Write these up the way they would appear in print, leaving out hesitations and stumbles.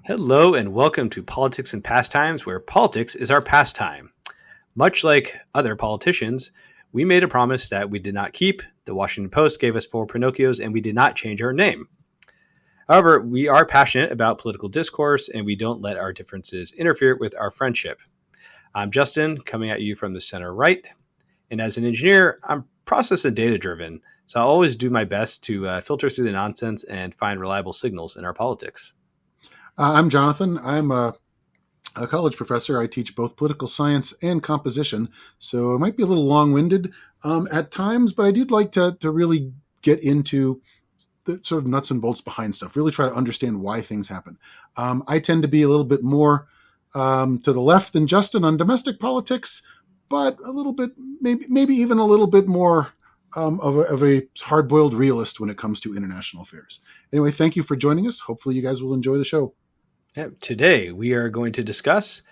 Hello and welcome to Politics and Pastimes, where politics is our pastime. Much like other politicians, we made a promise that we did not keep. The Washington Post gave us 4 Pinocchios, and we did not change our name. However, we are passionate about political discourse, and we don't let our differences interfere with our friendship. I'm Justin, coming at you from the center right. And as an engineer, I'm process and data driven, so I'll always do my best to filter through the nonsense and find reliable signals in our politics. I'm Jonathan. I'm a college professor. I teach both political science and composition, so it might be a little long-winded at times, but I do like to really get into the sort of nuts and bolts behind stuff, really try to understand why things happen. I tend to be a little bit more to the left than Justin on domestic politics, but a little bit, maybe even a little bit more of a hard-boiled realist when it comes to international affairs. Anyway, thank you for joining us. Hopefully you guys will enjoy the show. Today, we are going to discuss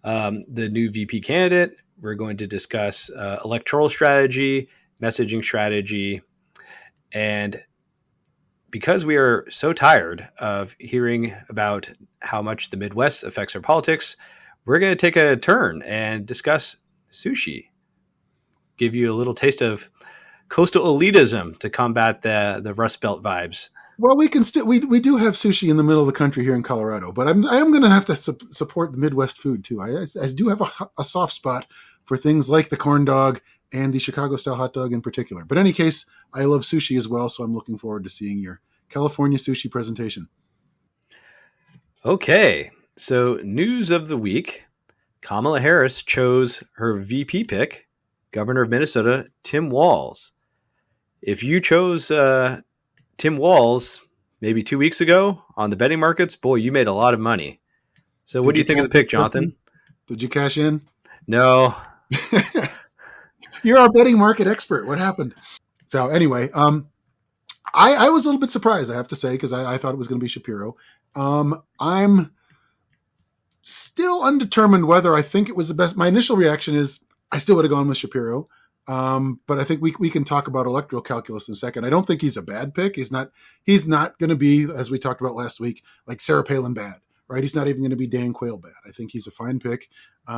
the new VP candidate. We're going to discuss electoral strategy, messaging strategy, and because we are so tired of hearing about how much the Midwest affects our politics, we're going to take a turn and discuss sushi. Give you a little taste of coastal elitism to combat the Rust Belt vibes. Well, we can still we do have sushi in the middle of the country here in Colorado, but I am going to have to support the Midwest food too. I do have a soft spot for things like the corn dog and the Chicago style hot dog in particular. But in any case, I love sushi as well, so I'm looking forward to seeing your California sushi presentation. Okay, so news of the week: Kamala Harris chose her VP pick, Governor of Minnesota Tim Walz. If you chose Tim Walz maybe 2 weeks ago on the betting markets, boy, you made a lot of money. So what do you think of the pick, Jonathan? Did you cash in? No. You're our betting market expert. What happened? So anyway, I was a little bit surprised, I have to say, because I thought it was going to be Shapiro. I'm still undetermined whether I think it was the best. My initial reaction is I still would have gone with Shapiro. But I think we can talk about electoral calculus in a second. I don't think he's a bad pick. He's not going to be, as we talked about last week, like Sarah Palin bad, right? He's not even going to be Dan Quayle bad. I think he's a fine pick.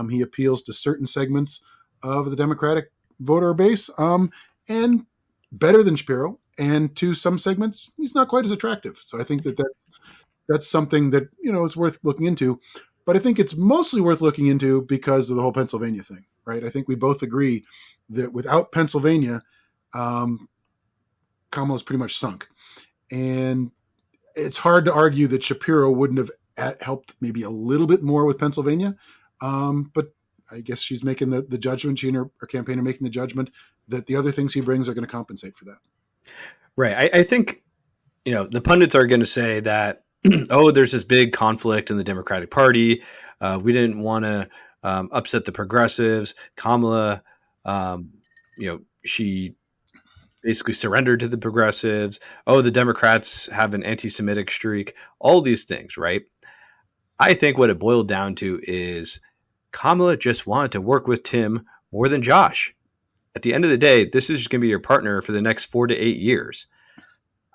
He appeals to certain segments of the Democratic voter base, and better than Shapiro. And to some segments, he's not quite as attractive. So I think that's something that, is worth looking into. But I think it's mostly worth looking into because of the whole Pennsylvania thing, right? I think we both agree that without Pennsylvania, Kamala's pretty much sunk. And it's hard to argue that Shapiro wouldn't have helped maybe a little bit more with Pennsylvania. But I guess she's making the judgment, she and her campaign are making the judgment that the other things he brings are going to compensate for that. Right. I think, the pundits are going to say that, there's this big conflict in the Democratic Party. We didn't want to upset the progressives. Kamala, she basically surrendered to the progressives. The Democrats have an anti-Semitic streak. All these things, right? I think what it boiled down to is Kamala just wanted to work with Tim more than Josh. At the end of the day, this is going to be your partner for the next 4 to 8 years.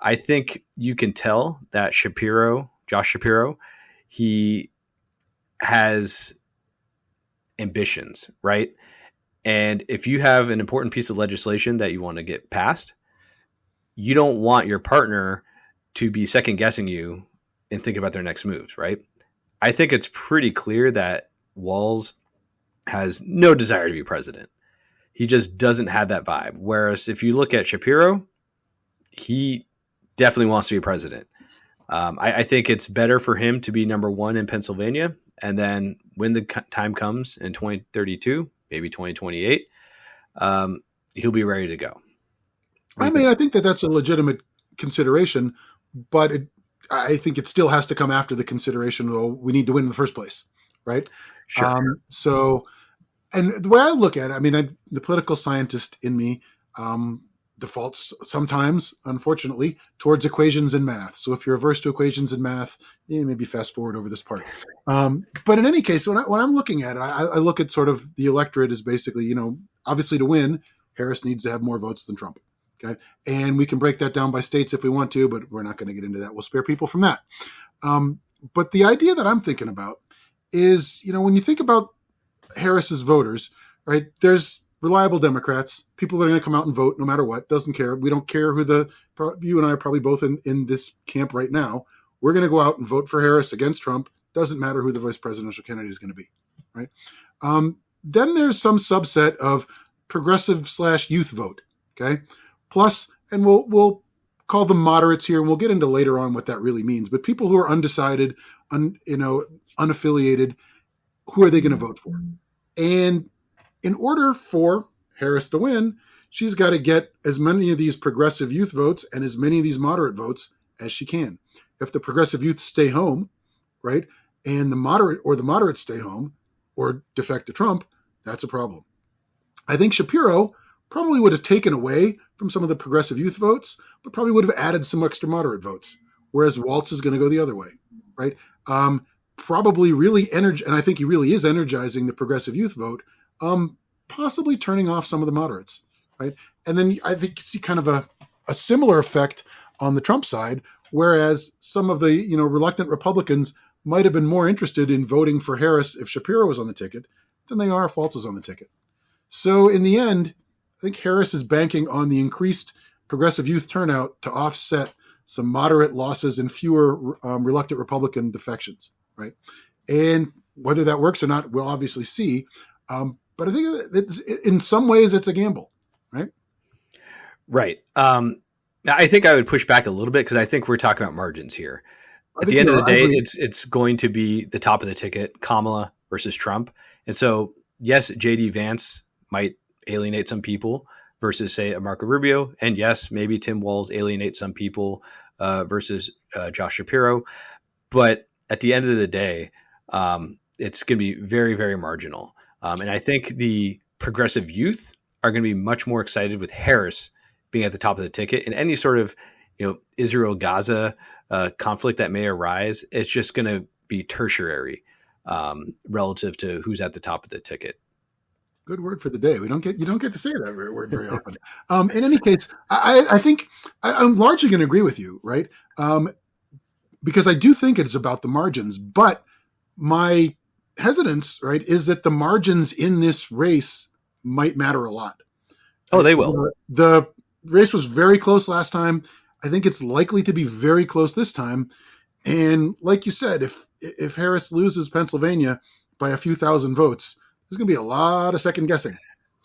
I think you can tell that Josh Shapiro, he has ambitions, right? And if you have an important piece of legislation that you want to get passed, you don't want your partner to be second guessing you and think about their next moves, right? I think it's pretty clear that Walz has no desire to be president. He just doesn't have that vibe. Whereas if you look at Shapiro, he definitely wants to be president. I think it's better for him to be number one in Pennsylvania. And then when the time comes in 2032, maybe 2028, he'll be ready to go. I think that's a legitimate consideration, but I think it still has to come after the consideration, we need to win in the first place, right? Sure. So, and the way I look at it, the political scientist in me defaults sometimes, unfortunately, towards equations in math. So if you're averse to equations in math, maybe fast forward over this part. But in any case, when I'm looking at it, I look at sort of the electorate as basically, obviously to win, Harris needs to have more votes than Trump. Okay. And we can break that down by states if we want to, but we're not going to get into that. We'll spare people from that. But the idea that I'm thinking about is, when you think about Harris's voters, right? There's reliable Democrats, people that are going to come out and vote no matter what. Doesn't care. We don't care who you and I are probably both in this camp right now. We're going to go out and vote for Harris against Trump. Doesn't matter who the vice presidential candidate is going to be, right? Then there's some subset of progressive/youth vote, okay? Plus, and we'll call them moderates here, and we'll get into later on what that really means. But people who are undecided, unaffiliated, who are they going to vote for? And in order for Harris to win, she's got to get as many of these progressive youth votes and as many of these moderate votes as she can. If the progressive youth stay home, right, and the moderates stay home or defect to Trump, that's a problem. I think Shapiro probably would have taken away from some of the progressive youth votes, but probably would have added some extra moderate votes, whereas Walz is going to go the other way, right? Probably really and I think he really is energizing the progressive youth vote, possibly turning off some of the moderates, right? And then I think you see kind of a similar effect on the Trump side, whereas some of the reluctant Republicans might have been more interested in voting for Harris if Shapiro was on the ticket than they are if Walz is on the ticket. So in the end, I think Harris is banking on the increased progressive youth turnout to offset some moderate losses and fewer reluctant Republican defections, right? And whether that works or not, we'll obviously see. But I think in some ways it's a gamble, right? Right. I think I would push back a little bit because I think we're talking about margins here. At the end of the day, it's going to be the top of the ticket, Kamala versus Trump. And so, yes, J.D. Vance might alienate some people versus, say, a Marco Rubio. And yes, maybe Tim Walz alienates some people versus Josh Shapiro. But at the end of the day, it's going to be very, very marginal. And I think the progressive youth are going to be much more excited with Harris being at the top of the ticket. In any sort of Israel-Gaza conflict that may arise, it's just going to be tertiary relative to who's at the top of the ticket. Good word for the day. You don't get to say that word very often. In any case, I think I'm largely going to agree with you, right? Because I do think it's about the margins, but my hesitance, right, is that the margins in this race might matter a lot. Oh, they will. The race was very close last time. I think it's likely to be very close this time. And like you said, if Harris loses Pennsylvania by a few thousand votes, there's going to be a lot of second guessing.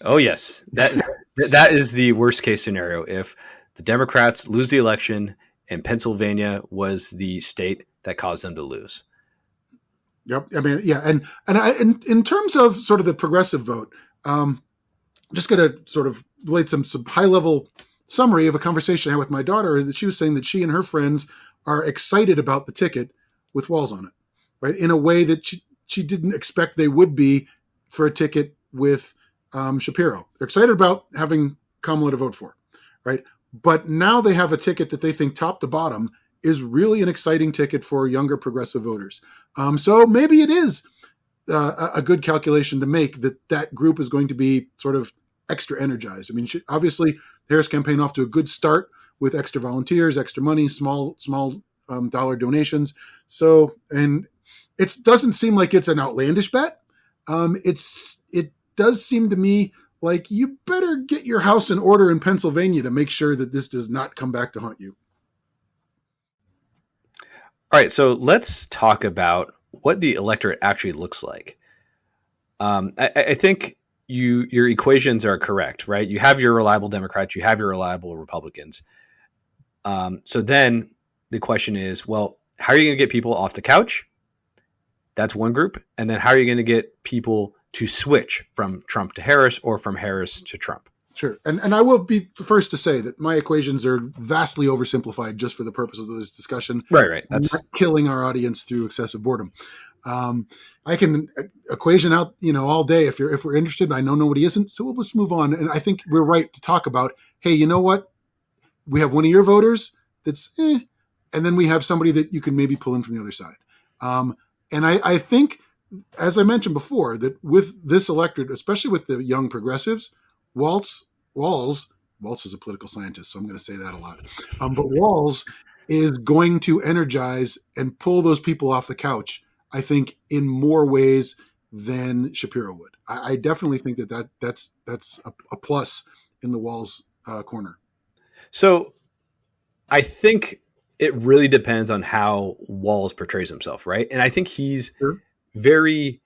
Oh, yes. That is the worst case scenario. If the Democrats lose the election and Pennsylvania was the state that caused them to lose. Yep. I mean, yeah. And in terms of sort of the progressive vote, just going to sort of relate some high level summary of a conversation I had with my daughter that she was saying that she and her friends are excited about the ticket with Walz on it, right? In a way that she didn't expect they would be for a ticket with Shapiro. They're excited about having Kamala to vote for, right? But now they have a ticket that they think top to bottom is really an exciting ticket for younger progressive voters. So maybe it is a good calculation to make that group is going to be sort of extra energized. I mean, obviously, the Harris campaign off to a good start with extra volunteers, extra money, small dollar donations. So, and it doesn't seem like it's an outlandish bet. It does seem to me like you better get your house in order in Pennsylvania to make sure that this does not come back to haunt you. All right, so let's talk about what the electorate actually looks like. I think your equations are correct, right? You have your reliable Democrats, you have your reliable Republicans. So then the question is, well, how are you going to get people off the couch? That's one group. And then how are you going to get people to switch from Trump to Harris or from Harris to Trump? Sure. And I will be the first to say that my equations are vastly oversimplified just for the purposes of this discussion. Right. That's not killing our audience through excessive boredom. I can equation out, all day if we're interested. I know nobody isn't, so we'll just move on. And I think we're right to talk about, hey, you know what? We have one of your voters that's and then we have somebody that you can maybe pull in from the other side. And I think, as I mentioned before, that with this electorate, especially with the young progressives, Walz is a political scientist, so I'm going to say that a lot. But Walz is going to energize and pull those people off the couch, I think, in more ways than Shapiro would. I definitely think that's a plus in the Walz corner. So I think it really depends on how Walz portrays himself, right? And I think he's Sure. very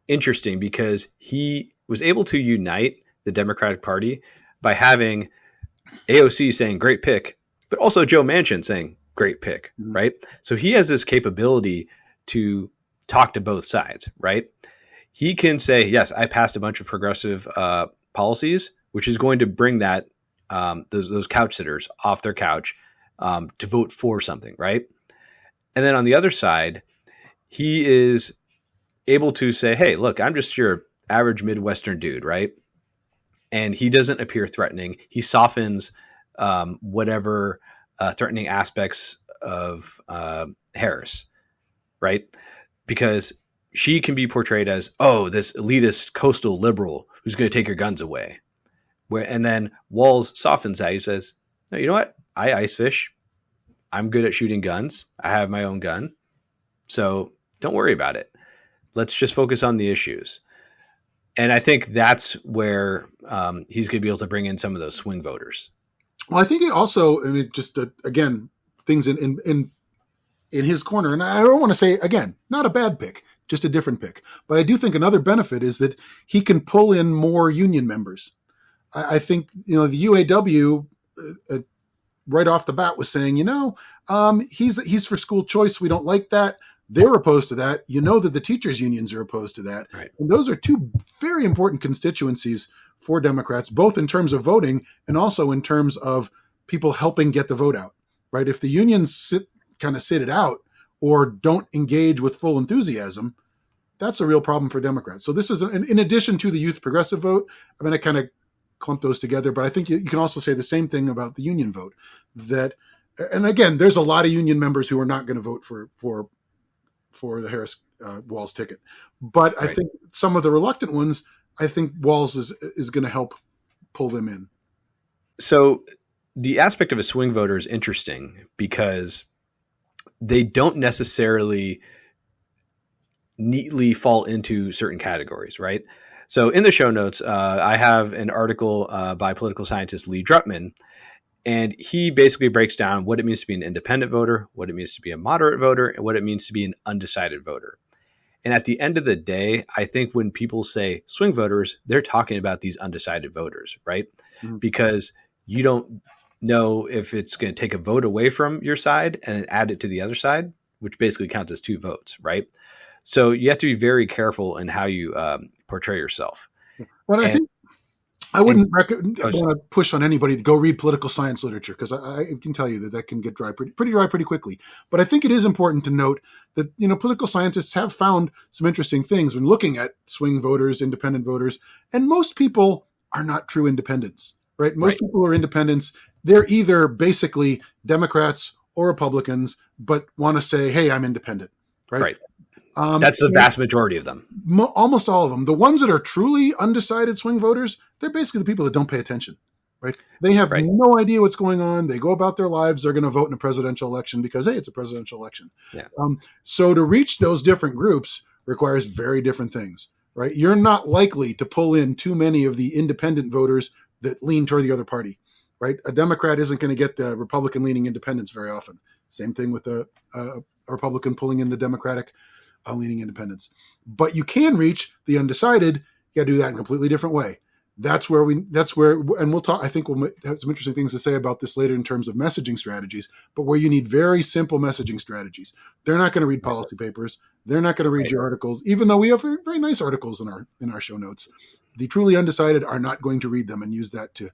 interesting because he was able to unite the Democratic Party by having AOC saying great pick, but also Joe Manchin saying great pick, Mhm. right? So he has this capability to talk to both sides, right? He can say, yes, I passed a bunch of progressive policies, which is going to bring that those couch sitters off their couch to vote for something, right? And then on the other side, he is able to say, hey, look, I'm just your average Midwestern dude, right? And he doesn't appear threatening. He softens whatever threatening aspects of Harris, right? Because she can be portrayed as, oh, this elitist coastal liberal who's going to take your guns away. And then Walz softens that. He says, no, you know what? I ice fish. I'm good at shooting guns. I have my own gun. So don't worry about it. Let's just focus on the issues. And I think that's where he's going to be able to bring in some of those swing voters. Well, I think he also, just again, things in his corner, and I don't want to say, again, not a bad pick, just a different pick. But I do think another benefit is that he can pull in more union members. I think, the UAW right off the bat was saying, he's for school choice. We don't like that. They're opposed to that. That the teachers' unions are opposed to that. Right. And those are two very important constituencies for Democrats, both in terms of voting and also in terms of people helping get the vote out, right? If the unions sit it out or don't engage with full enthusiasm, that's a real problem for Democrats. So this is, in addition to the youth progressive vote, I kind of clump those together, but I think you can also say the same thing about the union vote. And again, there's a lot of union members who are not going to vote for the Harris Walz ticket. But I think some of the reluctant ones, I think Walz is going to help pull them in. So the aspect of a swing voter is interesting because they don't necessarily neatly fall into certain categories, right? So in the show notes, I have an article by political scientist Lee Drutman, and he basically breaks down what it means to be an independent voter, what it means to be a moderate voter, and what it means to be an undecided voter. And at the end of the day, I think when people say swing voters, they're talking about these undecided voters, right? Mm-hmm. Because you don't know if it's going to take a vote away from your side and add it to the other side, which basically counts as 2 votes, right? So you have to be very careful in how you portray yourself. Well, I think I wouldn't want to push on anybody to go read political science literature, because I can tell you that can get dry pretty dry pretty quickly. But I think it is important to note that political scientists have found some interesting things when looking at swing voters, independent voters, and most people are not true independents, right? Most people are independents. They're either basically Democrats or Republicans, but want to say, "Hey, I'm independent," right? That's the vast majority of them. Almost all of them. The ones that are truly undecided swing voters, they're basically the people that don't pay attention, right? They have no idea what's going on. They go about their lives. They're going to vote in a presidential election because, hey, it's a presidential election. Yeah. So to reach those different groups requires very different things, right? You're not likely to pull in too many of the independent voters that lean toward the other party, right? A Democrat isn't going to get the Republican-leaning independents very often. Same thing with a Republican pulling in the Democratic leaning independents. But you can reach the undecided. You got to do that in a completely different way. That's where, and we'll talk, I think we'll have some interesting things to say about this later in terms of messaging strategies, but where you need very simple messaging strategies. They're not going to read policy papers. They're not going to read your articles, even though we have very nice articles in our show notes. The truly undecided are not going to read them and use that to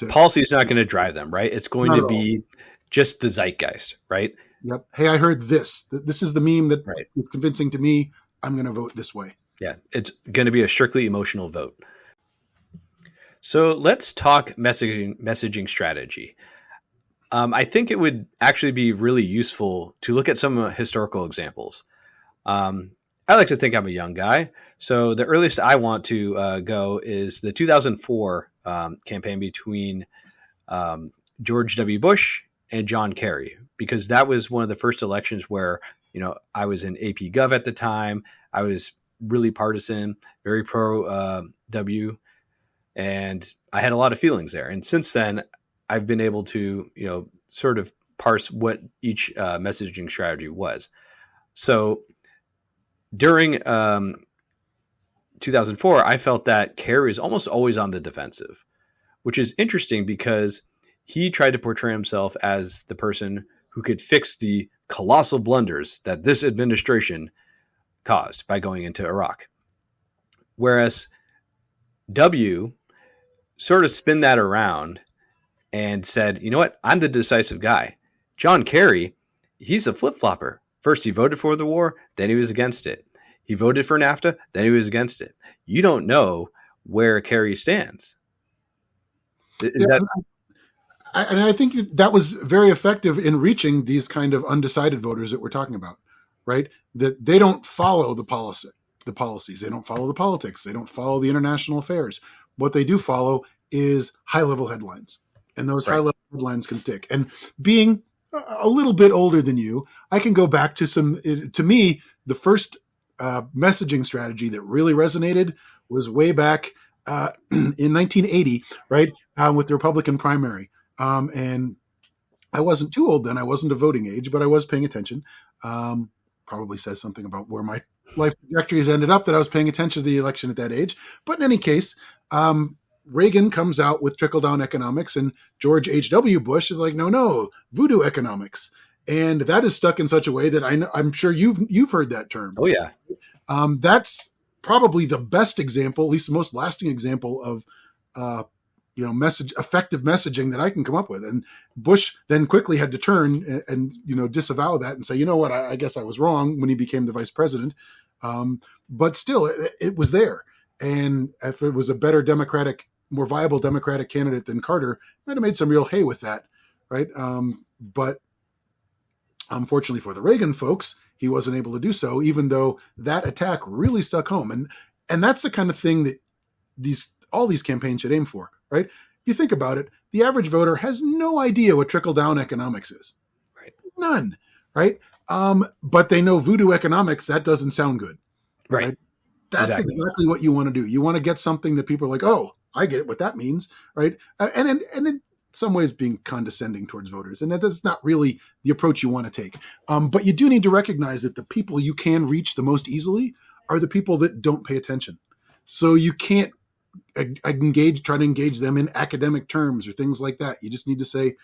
policy is not going to drive them, right? It's going to be just the zeitgeist, right? Yep. Hey, I heard this. This is the meme that is convincing to me. I'm going to vote this way. Yeah, it's going to be a strictly emotional vote. So let's talk messaging strategy. I think it would actually be really useful to look at some historical examples. I like to think I'm a young guy. So the earliest I want to go is the 2004 campaign between George W. Bush and John Kerry, because that was one of the first elections where, I was in AP Gov at the time. I was really partisan, very pro W, and I had a lot of feelings there. And since then, I've been able to, sort of parse what each messaging strategy was. So during 2004, I felt that Kerry is almost always on the defensive, which is interesting because he tried to portray himself as the person who could fix the colossal blunders that this administration caused by going into Iraq. Whereas W sort of spin that around and said, you know what? I'm the decisive guy. John Kerry, he's a flip-flopper. First, he voted for the war, then he was against it. He voted for NAFTA, then he was against it. You don't know where Kerry stands. I think that was very effective in reaching these kind of undecided voters that we're talking about, right? That they don't follow the policies. They don't follow the politics. They don't follow the international affairs. What they do follow is high-level headlines. And those high-level headlines can stick. And being a little bit older than you, I can go back to to me, the first messaging strategy that really resonated was way back in 1980, right, with the Republican primary. And I wasn't too old then. I wasn't a voting age, but I was paying attention. Probably says something about where my life trajectories ended up, that I was paying attention to the election at that age. But in any case, Reagan comes out with trickle-down economics, and George H.W. Bush is like, no, voodoo economics. And that is stuck in such a way that I'm sure you've heard that term. Oh, yeah. That's probably the best example, at least the most lasting example of effective messaging that I can come up with. And Bush then quickly had to turn and disavow that and say, you know what, I guess I was wrong when he became the vice president. But still, it was there. And if it was a better more viable Democratic candidate than Carter, might have made some real hay with that, right? But unfortunately for the Reagan folks, he wasn't able to do so, even though that attack really stuck home. And that's the kind of thing that all these campaigns should aim for, right? If you think about it, the average voter has no idea what trickle-down economics is. Right. None, right? But they know voodoo economics. That doesn't sound good. Right? That's exactly what you want to do. You want to get something that people are like, oh, I get what that means, right? And in some ways being condescending towards voters. And that's not really the approach you want to take. But you do need to recognize that the people you can reach the most easily are the people that don't pay attention. So you can't try to engage them in academic terms or things like that. You just need to say,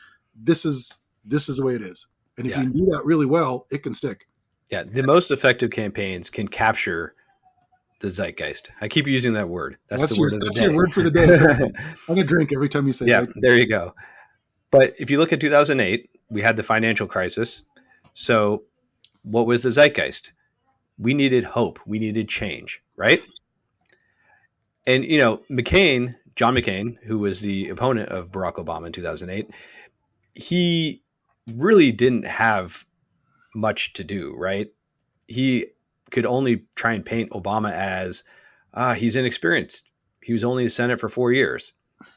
this is the way it is. And if you do that really well, it can stick. Yeah. The most effective campaigns can capture the zeitgeist. I keep using that word. That's the word of the day. That's your word for the day. I'm going to drink every time you say zeitgeist. There you go. But if you look at 2008, we had the financial crisis. So what was the zeitgeist? We needed hope. We needed change, right? And, John McCain, who was the opponent of Barack Obama in 2008, he really didn't have much to do, right? He could only try and paint Obama as he's inexperienced. He was only in the Senate for 4 years.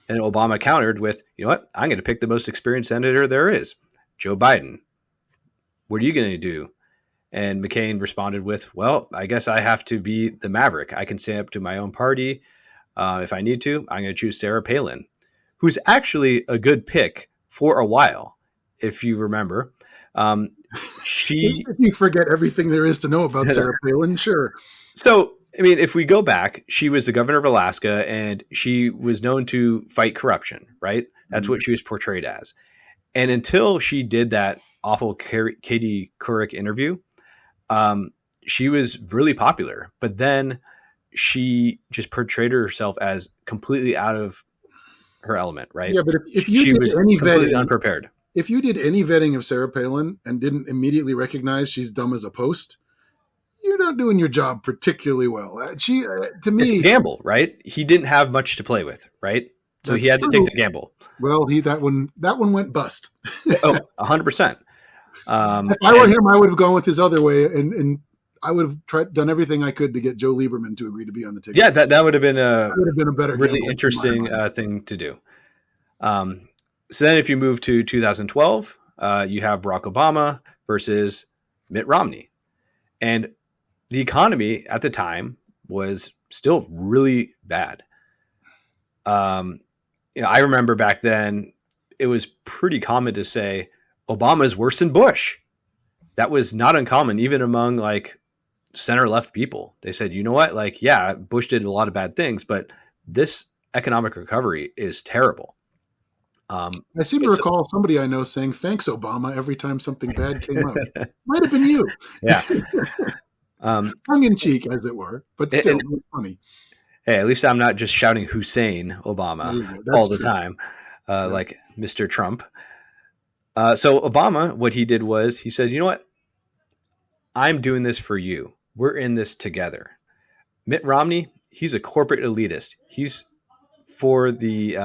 And Obama countered with, you know what? I'm going to pick the most experienced senator there is, Joe Biden. What are you going to do? And McCain responded with, well, I guess I have to be the maverick. I can stand up to my own party. If I need to, I'm going to choose Sarah Palin, who's actually a good pick for a while, if you remember. You forget everything there is to know about Sarah Palin, sure. So, if we go back, she was the governor of Alaska, and she was known to fight corruption, right? That's what she was portrayed as. And until she did that awful Katie Couric interview, she was really popular. But then she just portrayed herself as completely out of her element, right? Yeah, but if you she did was any completely vetting, unprepared. If you did any vetting of Sarah Palin and didn't immediately recognize she's dumb as a post, you're not doing your job particularly well. She, to me, it's a gamble, right? He didn't have much to play with, right? So he had to take the gamble. Well, that one went bust. 100%. If I were him, I would have gone with his other way, and I would have done everything I could to get Joe Lieberman to agree to be on the ticket. Yeah, that would have been a better, really interesting thing to do. So then if you move to 2012, you have Barack Obama versus Mitt Romney. And the economy at the time was still really bad. I remember back then it was pretty common to say Obama's worse than Bush. That was not uncommon, even among like center left people. They said, you know what? Like, yeah, Bush did a lot of bad things, but this economic recovery is terrible. I seem to recall somebody I know saying, thanks, Obama, every time something bad came up. Might have been you. Yeah. Tongue in cheek, as it were, but still really funny. Hey, at least I'm not just shouting Hussein Obama all the time, like Mr. Trump. So Obama, what he did was he said, you know what? I'm doing this for you. We're in this together. Mitt Romney, he's a corporate elitist. He's for the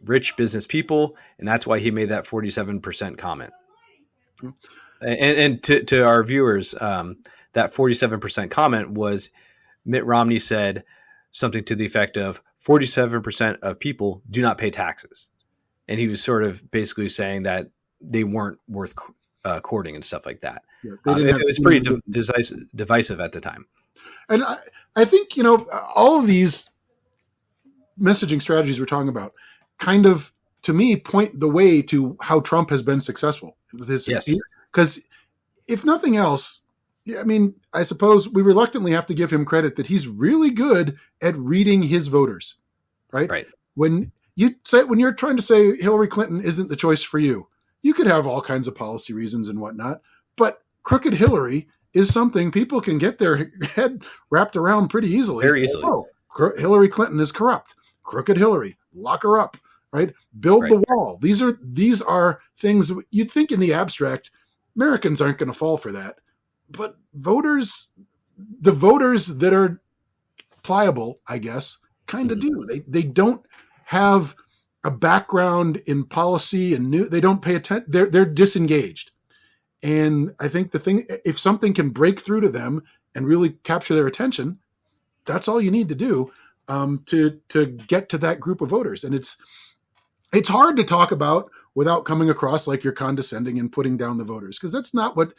rich business people, and that's why he made that 47% comment. And to our viewers, that 47% comment was Mitt Romney said something to the effect of 47% of people do not pay taxes. And he was sort of basically saying that they weren't worth courting and stuff like that. Yeah, it was pretty divisive at the time. And I think, all of these messaging strategies we're talking about kind of, to me, point the way to how Trump has been successful with his succeed. Because if nothing else, I mean, I suppose we reluctantly have to give him credit that he's really good at reading his voters, right? Right. When you're trying to say Hillary Clinton isn't the choice for you, you could have all kinds of policy reasons and whatnot, but crooked Hillary is something people can get their head wrapped around pretty easily. Very easily. Oh, Hillary Clinton is corrupt. Crooked Hillary, lock her up, right? Build the wall. These are things you'd think in the abstract, Americans aren't going to fall for that. But the voters that are pliable, I guess, kind of do. They don't have a background in policy and they don't pay attention. They're disengaged. And I think the thing, if something can break through to them and really capture their attention, that's all you need to do to get to that group of voters. And it's hard to talk about without coming across like you're condescending and putting down the voters, because that's not what.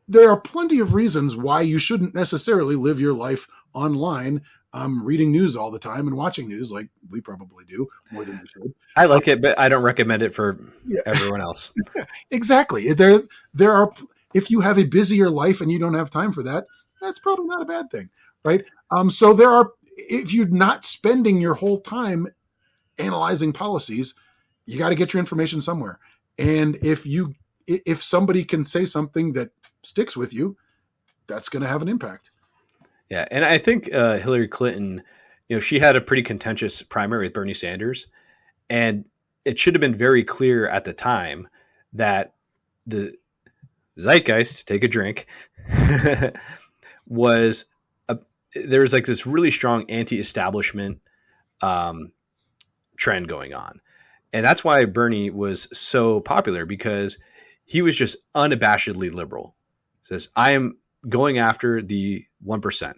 There are plenty of reasons why you shouldn't necessarily live your life online, reading news all the time and watching news like we probably do more than we should. I like it, but I don't recommend it for everyone else. Exactly. There are, if you have a busier life and you don't have time for that, that's probably not a bad thing, right? So there are, if you're not spending your whole time analyzing policies, you got to get your information somewhere. And if somebody can say something that sticks with you, that's going to have an impact. Yeah. And I think Hillary Clinton, she had a pretty contentious primary with Bernie Sanders, and it should have been very clear at the time that the Zeitgeist, take a drink, was there was like this really strong anti-establishment trend going on. And that's why Bernie was so popular, because he was just unabashedly liberal. Says, I am going after the 1%.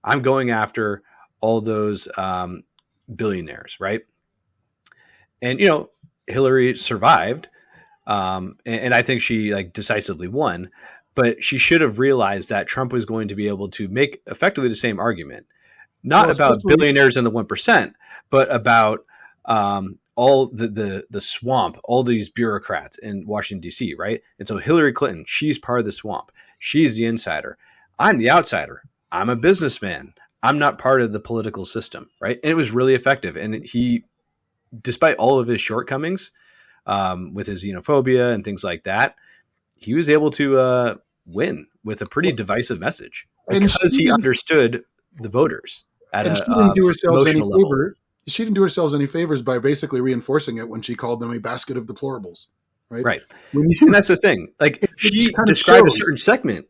I'm going after all those billionaires, right? And, Hillary survived. And I think she decisively won. But she should have realized that Trump was going to be able to make effectively the same argument. Not about billionaires and the 1%, but about all the swamp, all these bureaucrats in Washington, D.C., right? And so Hillary Clinton, she's part of the swamp. She's the insider. I'm the outsider. I'm a businessman. I'm not part of the political system, right? And it was really effective. And he, despite all of his shortcomings with his xenophobia and things like that, he was able to win with a pretty divisive message because he understood the voters at and a she didn't do herself any emotional level. favor. She didn't do herself any favors by basically reinforcing it when she called them a basket of deplorables, right? Right. And that's the thing. She described a certain segment.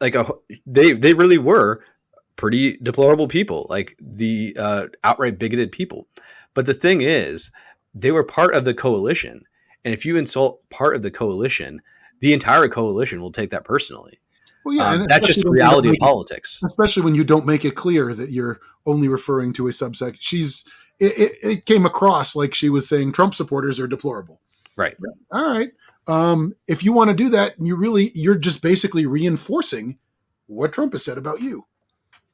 They really were pretty deplorable people, like the outright bigoted people. But the thing is, they were part of the coalition. And if you insult part of the coalition, the entire coalition will take that personally. Well, yeah, and that's just the reality of politics. Especially when you don't make it clear that you're only referring to a subsection. It came across like she was saying Trump supporters are deplorable. Right. All right. If you want to do that, you're just basically reinforcing what Trump has said about you.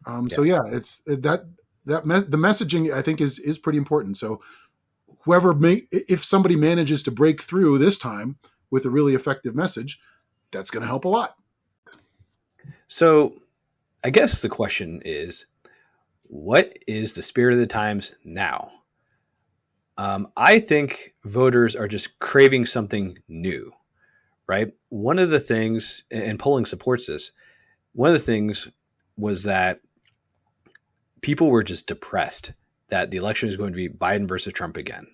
Yeah. So yeah, it's the messaging I think is pretty important. So if somebody manages to break through this time with a really effective message, that's going to help a lot. So I guess the question is, what is the spirit of the times now? I think voters are just craving something new, right? One of the things, and polling supports this, one of the things was that people were just depressed that the election is going to be Biden versus Trump again.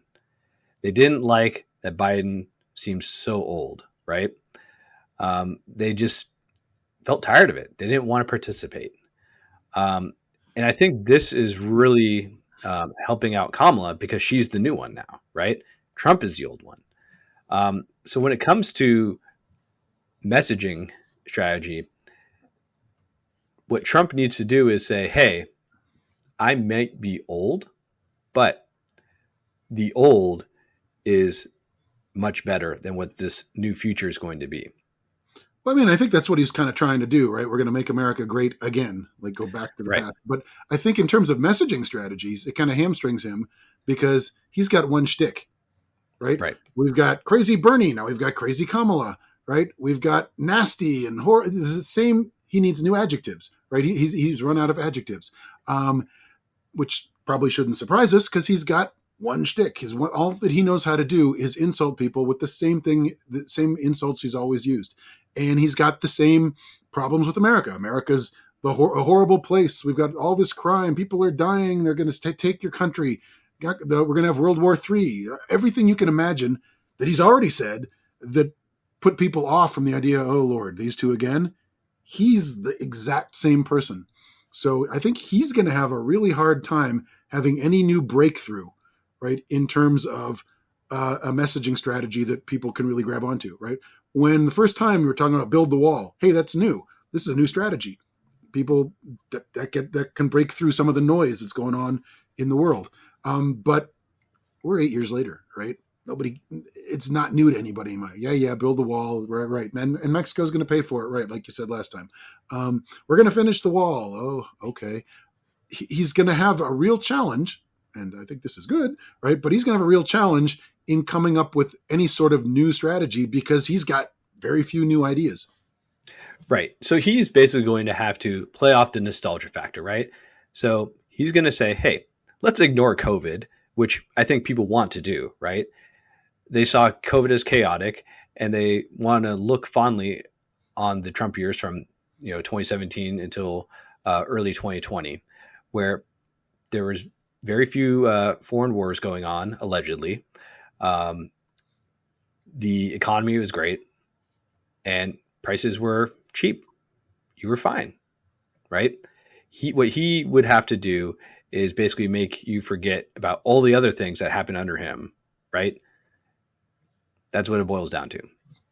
They didn't like that Biden seems so old, right? They just felt tired of it. They didn't want to participate. And I think this is really helping out Kamala because she's the new one now, right? Trump is the old one. So when it comes to messaging strategy, what Trump needs to do is say, hey, I might be old, but the old is much better than what this new future is going to be. Well, I mean, I think that's what he's kind of trying to do, right? We're going to make America great again, like go back to the Right. past. But I think in terms of messaging strategies, it kind of hamstrings him because he's got one shtick, right? Right. We've got crazy Bernie. Now we've got crazy Kamala, right? We've got nasty and horror. This is the same. He needs new adjectives, right? He's run out of adjectives, which probably shouldn't surprise us because he's got one shtick. All that he knows how to do is insult people with the same thing, the same insults he's always used. And he's got the same problems with America. America's a horrible place. We've got all this crime. People are dying. They're going to take your country. We're going to have World War III. Everything you can imagine that he's already said that put people off from the idea, oh, Lord, these two again. He's the exact same person. So I think he's going to have a really hard time having any new breakthrough, right, in terms of a messaging strategy that people can really grab onto, right? When the first time we were talking about build the wall, hey, that's new. This is a new strategy. People that can break through some of the noise that's going on in the world. But we're 8 years later, right? It's not new to anybody. Yeah, build the wall, right? And Mexico's going to pay for it, right? Like you said last time. We're going to finish the wall. Oh, okay. He's going to have a real challenge, and I think this is good, right? But he's going to have a real challenge in coming up with any sort of new strategy because he's got very few new ideas. Right. So he's basically going to have to play off the nostalgia factor, right? So he's going to say, hey, let's ignore COVID, which I think people want to do, right? They saw COVID as chaotic and they want to look fondly on the Trump years from 2017 until early 2020, where there was very few foreign wars going on, allegedly. The economy was great and prices were cheap. You were fine, right? What he would have to do is basically make you forget about all the other things that happened under him, right? That's what it boils down to.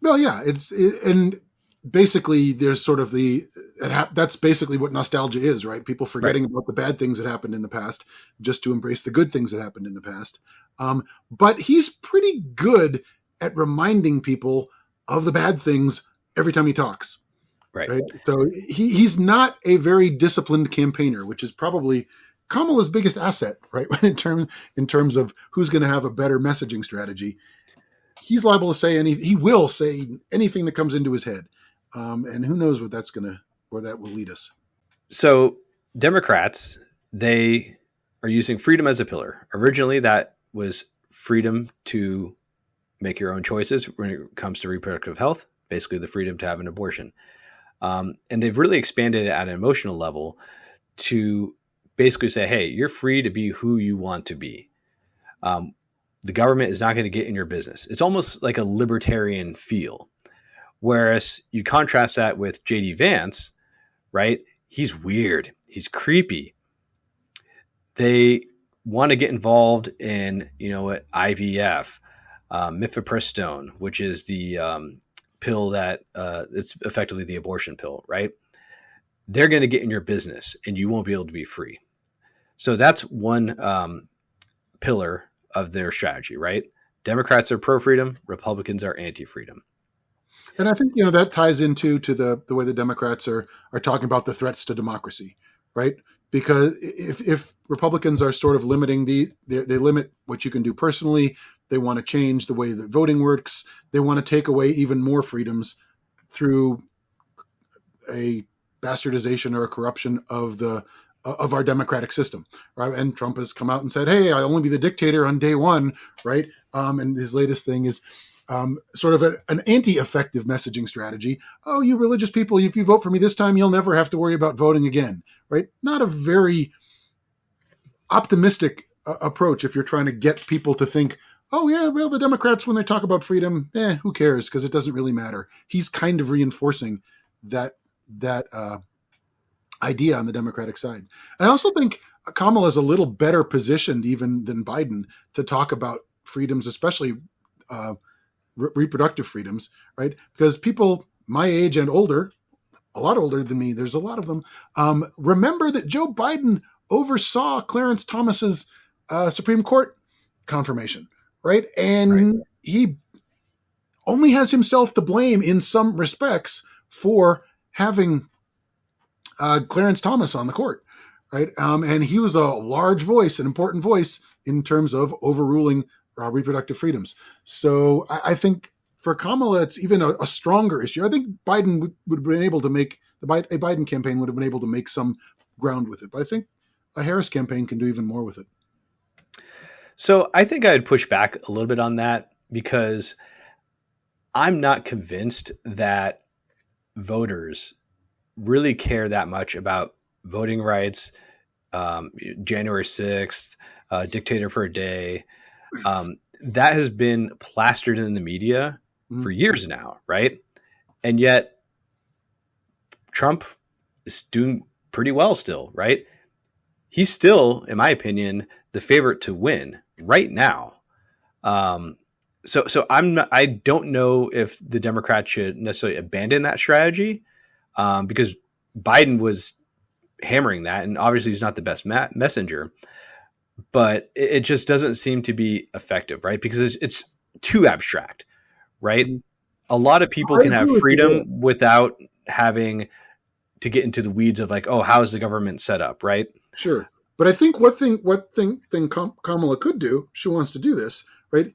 Well, yeah, and basically there's sort of that's basically what nostalgia is, right? People forgetting about the bad things that happened in the past just to embrace the good things that happened in the past. But he's pretty good at reminding people of the bad things every time he talks. Right. So he's not a very disciplined campaigner, which is probably Kamala's biggest asset, right? in terms of who's going to have a better messaging strategy. He's liable to say he will say anything that comes into his head. And who knows where that will lead us. So Democrats, they are using freedom as a pillar. Originally, that was freedom to make your own choices when it comes to reproductive health, basically the freedom to have an abortion. And they've really expanded it at an emotional level to basically say, hey, you're free to be who you want to be. The government is not going to get in your business. It's almost like a libertarian feel. Whereas you contrast that with J.D. Vance, right? He's weird. He's creepy. They want to get involved in, IVF, mifepristone, which is the pill that it's effectively the abortion pill, right? They're going to get in your business and you won't be able to be free. So that's one pillar of their strategy, right? Democrats are pro-freedom, Republicans are anti-freedom. And I think that ties into the way the Democrats are talking about the threats to democracy, right? Because if Republicans are sort of limiting they limit what you can do personally, they want to change the way that voting works, they want to take away even more freedoms through a bastardization or a corruption of our democratic system, right? And Trump has come out and said, "Hey, I'll only be the dictator on day one," right? And his latest thing is sort of an anti-effective messaging strategy. Oh, you religious people, if you vote for me this time, you'll never have to worry about voting again, right? Not a very optimistic approach if you're trying to get people to think, oh yeah, well, the Democrats, when they talk about freedom, who cares? Because it doesn't really matter. He's kind of reinforcing that idea on the Democratic side. And I also think Kamala is a little better positioned even than Biden to talk about freedoms, especially reproductive freedoms, right? Because people my age and older, a lot older than me, there's a lot of them, remember that Joe Biden oversaw Clarence Thomas's Supreme Court confirmation, right? And he only has himself to blame in some respects for having Clarence Thomas on the court, right? And he was a large voice, an important voice in terms of overruling reproductive freedoms. So I think for Kamala, it's even a stronger issue. I think Biden would have been able to make a Biden campaign would have been able to make some ground with it, but I think a Harris campaign can do even more with it. So I think I'd push back a little bit on that because I'm not convinced that voters really care that much about voting rights, January 6th, dictator for a day. That has been plastered in the media for years now, right? And yet Trump is doing pretty well still, right? He's still, in my opinion, the favorite to win right now. So I don't know if the Democrats should necessarily abandon that strategy, because Biden was hammering that, and obviously he's not the best messenger, but it just doesn't seem to be effective, right? Because it's too abstract, right? A lot of people can have freedom without having to get into the weeds of like, oh, how is the government set up, right? Sure. But I think what thing Kamala could do, she wants to do this, right?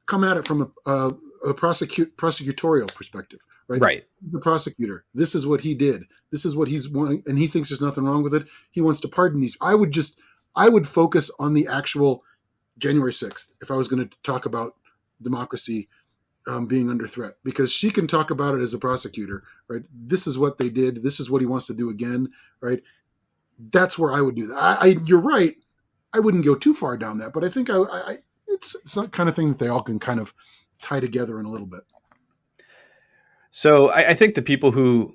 Come at it from a prosecutorial perspective, right? Right. The prosecutor, this is what he did. This is what he's wanting, and he thinks there's nothing wrong with it. He wants to pardon these. I would focus on the actual January 6th if I was going to talk about democracy being under threat, because she can talk about it as a prosecutor, right? This is what they did. This is what he wants to do again, right? That's where I would do that. You're right. I wouldn't go too far down that, but I think it's that kind of thing that they all can kind of tie together in a little bit. So I think the people who,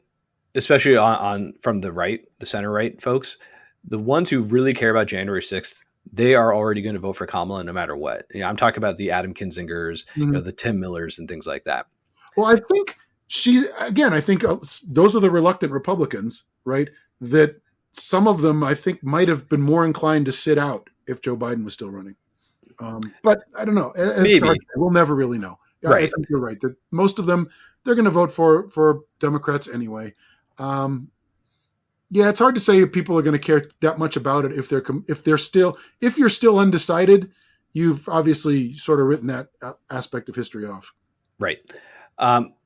especially on from the right, the center right folks, the ones who really care about January 6th, they are already going to vote for Kamala no matter what. I'm talking about the Adam Kinzingers, the Tim Millers and things like that. Well, I think I think those are the reluctant Republicans, right? That some of them, I think, might have been more inclined to sit out if Joe Biden was still running. But I don't know. Maybe. We'll never really know. Right. I think you're right. That most of them, they're going to vote for Democrats anyway. Yeah, it's hard to say if people are going to care that much about it if you're still undecided. You've obviously sort of written that aspect of history off. Right.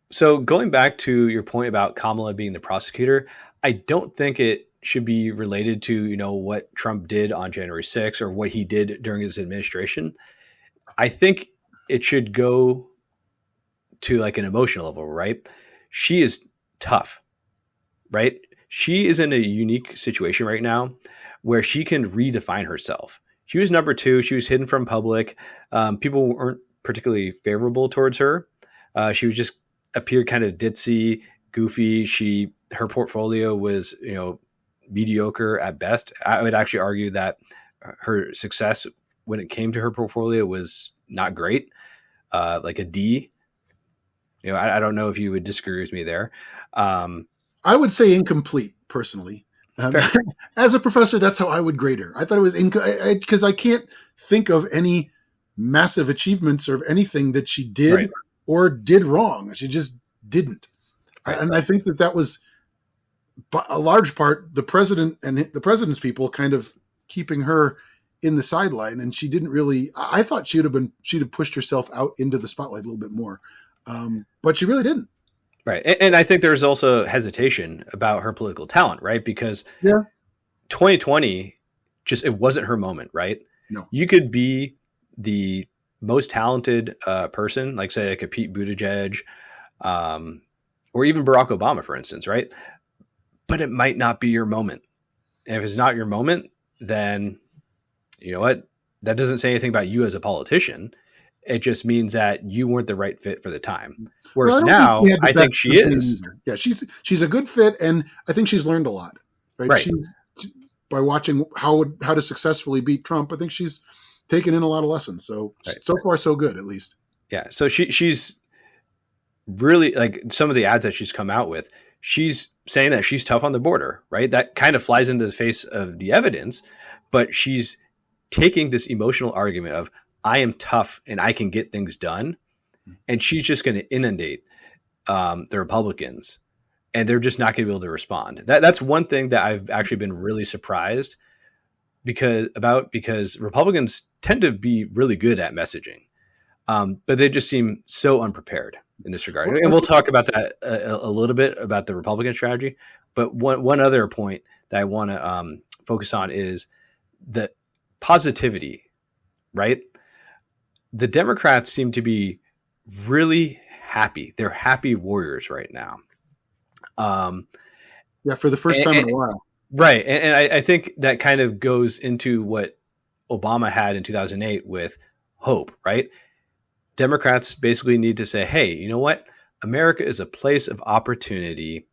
So going back to your point about Kamala being the prosecutor, I don't think it should be related to, what Trump did on January 6th or what he did during his administration. I think it should go to like an emotional level, right? She is tough, right? She is in a unique situation right now where she can redefine herself. She was number 2. She was hidden from public. People weren't particularly favorable towards her. She was just appeared kind of ditzy, goofy. Her portfolio was, mediocre at best. I would actually argue that her success when it came to her portfolio was not great, like a D. I don't know if you would disagree with me there. I would say incomplete, personally. As a professor, that's how I would grade her. I thought it was because I can't think of any massive achievements or anything that she did Right. or did wrong. She just didn't. Right. And I think that was a large part the president and the president's people kind of keeping her in the sideline, and she didn't really. I thought she'd have pushed herself out into the spotlight a little bit more, but she really didn't. Right. And I think there's also hesitation about her political talent, right? Because 2020 just, it wasn't her moment, right? No. You could be the most talented person, like say like a Pete Buttigieg, or even Barack Obama, for instance, right? But it might not be your moment. And if it's not your moment, then you know what? That doesn't say anything about you as a politician. It just means that you weren't the right fit for the time. Whereas now, I think she is. Yeah, she's a good fit, and I think she's learned a lot. Right. She, by watching how to successfully beat Trump, I think she's taken in a lot of lessons. So so far, so good, at least. Yeah. So she's really, like, some of the ads that she's come out with, she's saying that she's tough on the border, right? That kind of flies into the face of the evidence, but she's taking this emotional argument of, I am tough and I can get things done. And she's just going to inundate the Republicans, and they're just not going to be able to respond. That's one thing that I've actually been really surprised because Republicans tend to be really good at messaging, but they just seem so unprepared in this regard. And we'll talk about that a little bit about the Republican strategy. But one other point that I want to focus on is the positivity, right? The Democrats seem to be really happy. They're happy warriors right now. For the first time in a while. Right. And I think that kind of goes into what Obama had in 2008 with hope, right? Democrats basically need to say, hey, you know what? America is a place of opportunity.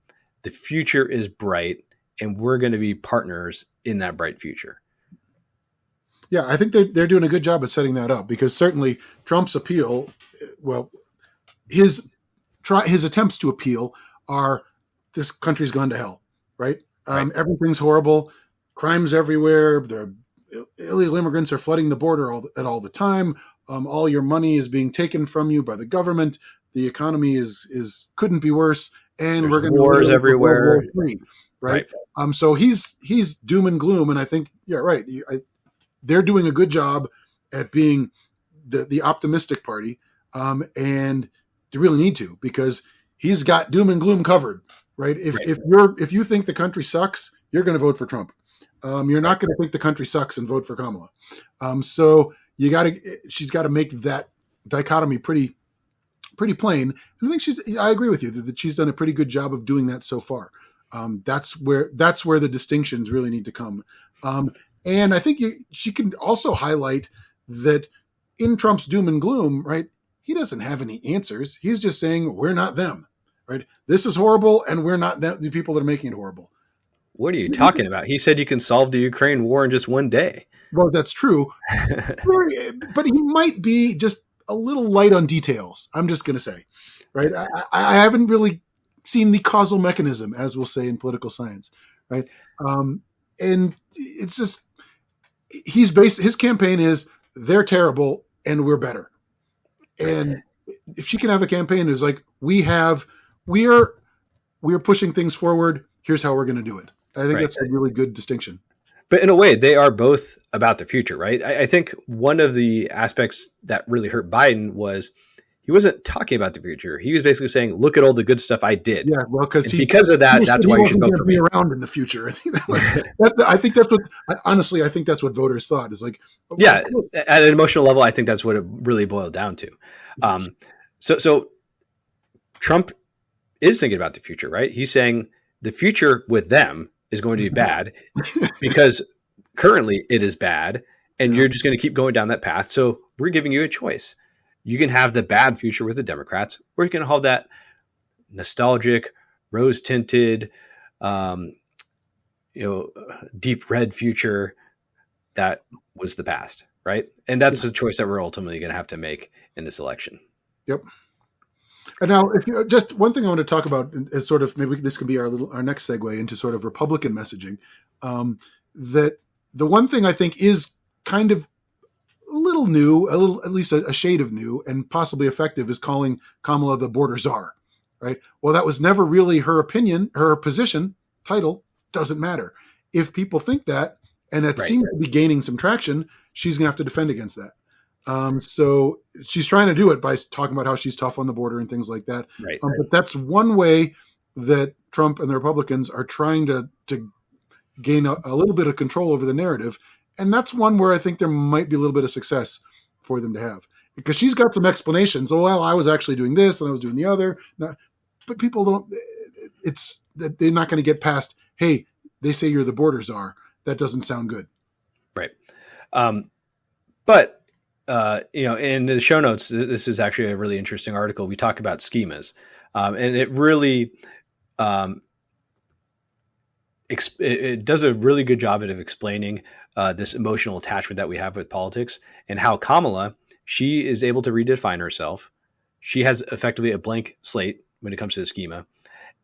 The future is bright, and we're going to be partners in that bright future. Yeah, I think they're doing a good job at setting that up, because certainly Trump's appeal, well, his attempts to appeal are, this country's gone to hell, right? Everything's horrible, crimes everywhere. The illegal immigrants are flooding the border all the time. All your money is being taken from you by the government. The economy is couldn't be worse, and we're going to wars everywhere, right? So he's doom and gloom, and I think they're doing a good job at being the optimistic party, and they really need to, because he's got doom and gloom covered, right? If you think the country sucks, you're going to vote for Trump. You're not going to think the country sucks and vote for Kamala. So she's got to make that dichotomy pretty plain. And I think I agree with you that she's done a pretty good job of doing that so far. That's where the distinctions really need to come. And I think she can also highlight that in Trump's doom and gloom, right? He doesn't have any answers. He's just saying, we're not them, right? This is horrible, and we're not the people that are making it horrible. What are you talking about? He said you can solve the Ukraine war in just one day. Well, that's true. But he might be just a little light on details, I'm just going to say, right? I haven't really seen the causal mechanism, as we'll say in political science, right? And it's just, his campaign is, they're terrible and we're better. And if she can have a campaign is like, we're pushing things forward, here's how we're going to do it. I think that's a really good distinction. But in a way, they are both about the future, right? I think one of the aspects that really hurt Biden was he wasn't talking about the future. He was basically saying, look at all the good stuff I did. Yeah, well, because of that, that's why you should vote for me. Around in the future. I think that's what voters thought, is like, yeah, at an emotional level, I think that's what it really boiled down to. So Trump is thinking about the future, right? He's saying the future with them is going to be bad because currently it is bad, and you're just going to keep going down that path. So we're giving you a choice. You can have the bad future with the Democrats, or you can have that nostalgic, rose-tinted, deep red future that was the past, right? And that's the choice that we're ultimately going to have to make in this election. Yep. And now, if you just one thing I want to talk about is sort of, maybe this could be our next segue into sort of Republican messaging. That the one thing I think is kind of a little new, a little, at least a shade of new, and possibly effective, is calling Kamala the border czar, right? Well, that was never really her opinion, her position. Title doesn't matter. If people think that, and that Right. seems to be gaining some traction, she's going to have to defend against that. So she's trying to do it by talking about how she's tough on the border and things like that. Right. But that's one way that Trump and the Republicans are trying to gain a little bit of control over the narrative. And that's one where I think there might be a little bit of success for them to have, because she's got some explanations. Oh, well, I was actually doing this and I was doing the other. No, but people don't, it's that they're not going to get past, hey, they say you're the border czar. That doesn't sound good. Right. But, in the show notes, this is actually a really interesting article. We talk about schemas, and it really, it does a really good job of explaining this emotional attachment that we have with politics, and how Kamala, she is able to redefine herself. She has effectively a blank slate when it comes to the schema.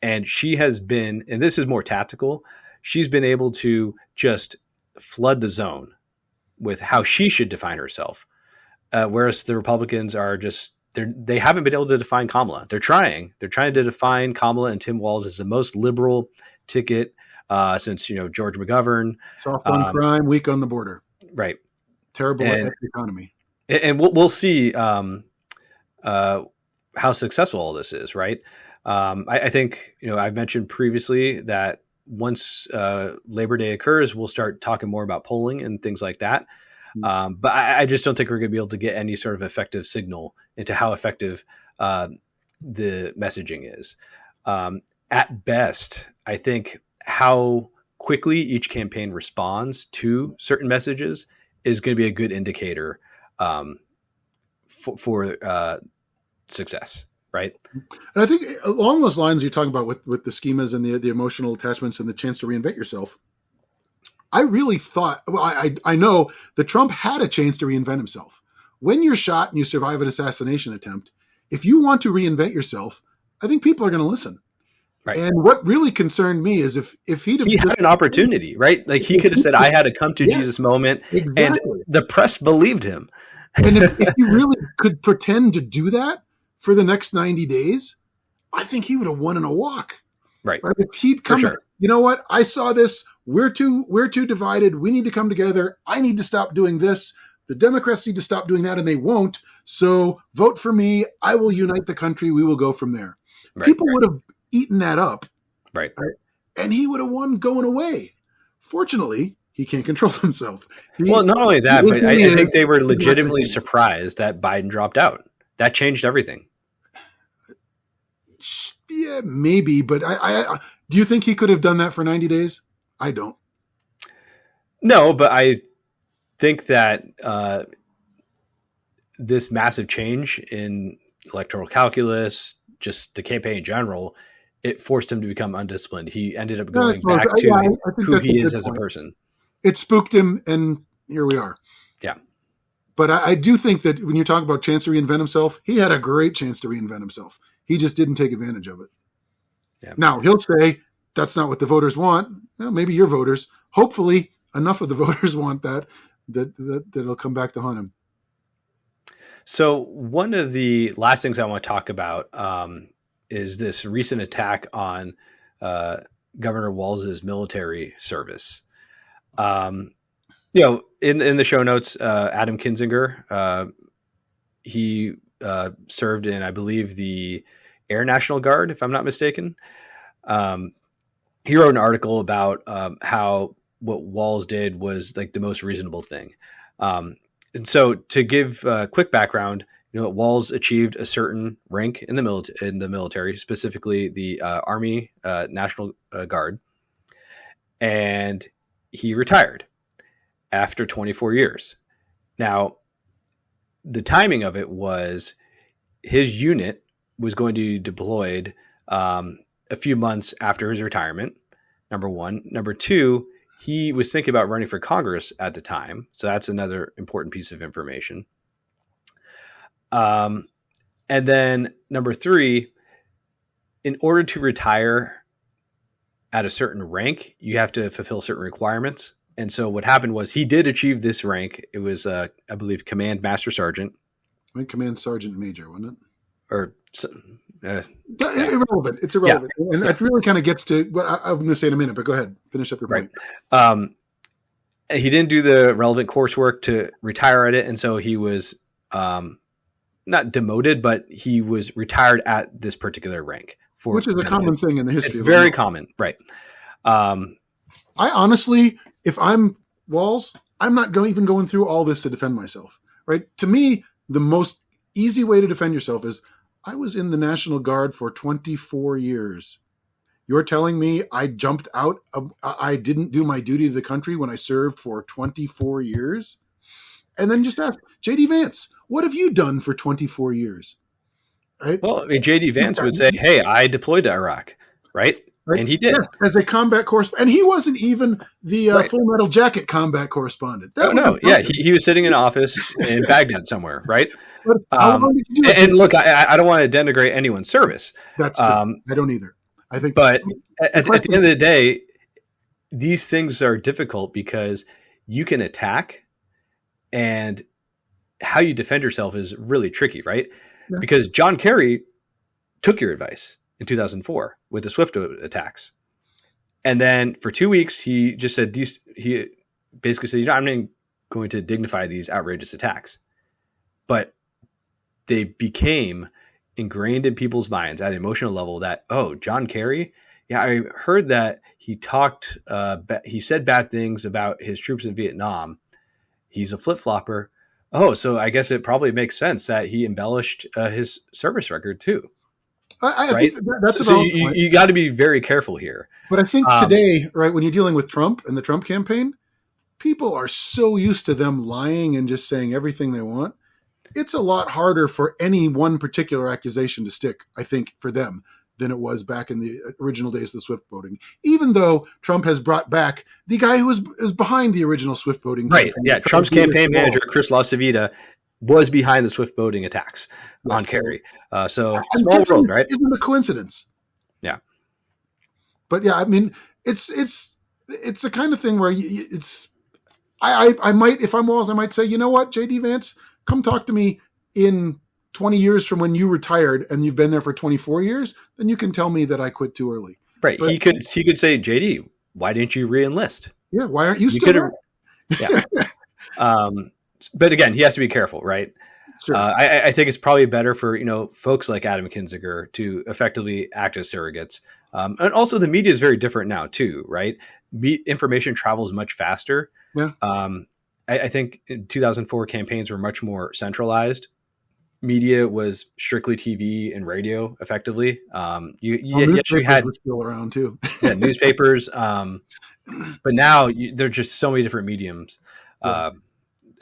And she has been, and this is more tactical, she's been able to just flood the zone with how she should define herself. Whereas the Republicans are just, they haven't been able to define Kamala. They're trying to define Kamala and Tim Walz as the most liberal ticket since, George McGovern. Soft on crime, weak on the border. Right. Terrible economy. And we'll see how successful all this is, right? I think, I've mentioned previously that once Labor Day occurs, we'll start talking more about polling and things like that. But I just don't think we're going to be able to get any sort of effective signal into how effective the messaging is. At best, I think how quickly each campaign responds to certain messages is going to be a good indicator for success. Right. And I think along those lines, you're talking about with the schemas and the emotional attachments and the chance to reinvent yourself. I really thought, I know that Trump had a chance to reinvent himself. When you're shot and you survive an assassination attempt, if you want to reinvent yourself, I think people are going to listen. Right. And what really concerned me is if he had an opportunity, right? Like he could have said, I had a come to Jesus moment, exactly. And the press believed him. And if he really could pretend to do that for the next 90 days, I think he would have won in a walk. Right. If he'd come, you know what? I saw this. We're too divided. We need to come together. I need to stop doing this. The Democrats need to stop doing that, and they won't. So vote for me. I will unite the country. We will go from there. Right. People would have eaten that up. Right. And he would have won going away. Fortunately, he can't control himself. Well, not only that, but I think they were legitimately surprised that Biden dropped out. That changed everything. Yeah, maybe. But I do you think he could have done that for 90 days? I don't. No, but I think that this massive change in electoral calculus, just the campaign in general, it forced him to become undisciplined. He ended up going back to who he is as a person. It spooked him, and here we are. Yeah. But I do think that when you talk about chance to reinvent himself, he had a great chance to reinvent himself. He just didn't take advantage of it. Yeah. Now, he'll say, that's not what the voters want. Well, maybe your voters. Hopefully, enough of the voters want that it'll come back to haunt him. So one of the last things I want to talk about is this recent attack on Governor Walz's military service. In the show notes, Adam Kinzinger, he served in, I believe, the Air National Guard, if I'm not mistaken. He wrote an article about how what Walz did was like the most reasonable thing. And so to give a quick background, Walz achieved a certain rank in the military, specifically the Army National Guard, and he retired after 24 years. Now, the timing of it was his unit was going to be deployed a few months after his retirement, number one. Number two, he was thinking about running for Congress at the time. So that's another important piece of information. And then number three, in order to retire at a certain rank, you have to fulfill certain requirements. And so what happened was he did achieve this rank. It was, I believe, Command Master Sergeant. I think Command Sergeant Major, wasn't it? Or yeah. Irrelevant. It's irrelevant. Yeah. And that really kind of gets to what I'm going to say in a minute, but go ahead. Finish up your point. He didn't do the relevant coursework to retire at it. And so he was not demoted, but he was retired at this particular rank. Which is a common thing in the history. It's very common. Right. I honestly, if I'm Walz, I'm not even going through all this to defend myself. Right. To me, the most easy way to defend yourself is I was in the National Guard for 24 years. You're telling me I jumped out, I didn't do my duty to the country when I served for 24 years? And then just ask, J.D. Vance, what have you done for 24 years? Right? Well, I mean, J.D. Vance would say, hey, I deployed to Iraq, right? And he did. Yes, as a combat correspondent. And he wasn't even the Full Metal Jacket combat correspondent. He was sitting in an office in Baghdad somewhere, right? But how long did you do it? And look, I don't want to denigrate anyone's service. That's true. I don't either. I think, but at the end of the day, these things are difficult because you can attack, and how you defend yourself is really tricky, right? Yeah. Because John Kerry took your advice in 2004 with the Swift attacks, and then for 2 weeks he just said he basically said, I'm not going to dignify these outrageous attacks, but they became ingrained in people's minds at an emotional level that, oh, John Kerry, I heard that he said bad things about his troops in Vietnam. He's a flip-flopper. Oh, so I guess it probably makes sense that he embellished his service record too. I think that's so you got to be very careful here. But I think today, right, when you're dealing with Trump and the Trump campaign, people are so used to them lying and just saying everything they want. It's a lot harder for any one particular accusation to stick, I think, for them than it was back in the original days of the Swiftboating. Even though Trump has brought back the guy who was behind the original Swiftboating. Right. Yeah. Trump's campaign manager, Chris LaCivita, was behind the Swiftboating attacks on Kerry. So small world, right? Isn't a coincidence. Yeah. But yeah, I mean, it's the kind of thing where I might, if I'm Walz, I might say, you know what, J.D. Vance, come talk to me in 20 years from when you retired and you've been there for 24 years, then you can tell me that I quit too early. Right. But he could say, JD, why didn't you re-enlist? Yeah. Why aren't you still there? Yeah. But again, he has to be careful, right? Sure. I think it's probably better for, folks like Adam Kinzinger to effectively act as surrogates. And also the media is very different now too, right? Information travels much faster. Yeah. I think in 2004 campaigns were much more centralized. Media was strictly TV and radio, effectively. You had were still around too. Yeah, newspapers. But now there are just so many different mediums. Yeah.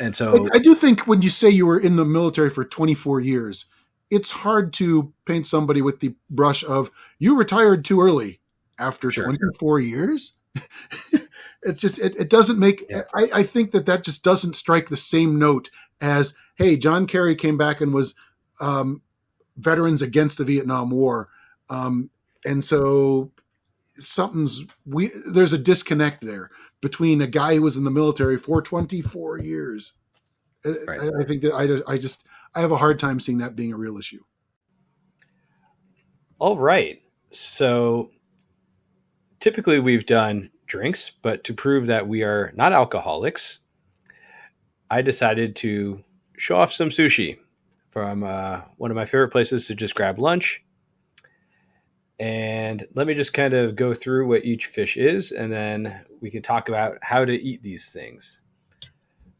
And so I do think when you say you were in the military for 24 years, it's hard to paint somebody with the brush of you retired too early after 24 years. It's just, it doesn't make, I think that just doesn't strike the same note as, hey, John Kerry came back and was veterans against the Vietnam War. And so there's a disconnect there between a guy who was in the military for 24 years. Right. I think that I have a hard time seeing that being a real issue. All right. So typically we've done drinks, but to prove that we are not alcoholics, I decided to show off some sushi from one of my favorite places to just grab lunch. And let me just kind of go through what each fish is, and then we can talk about how to eat these things.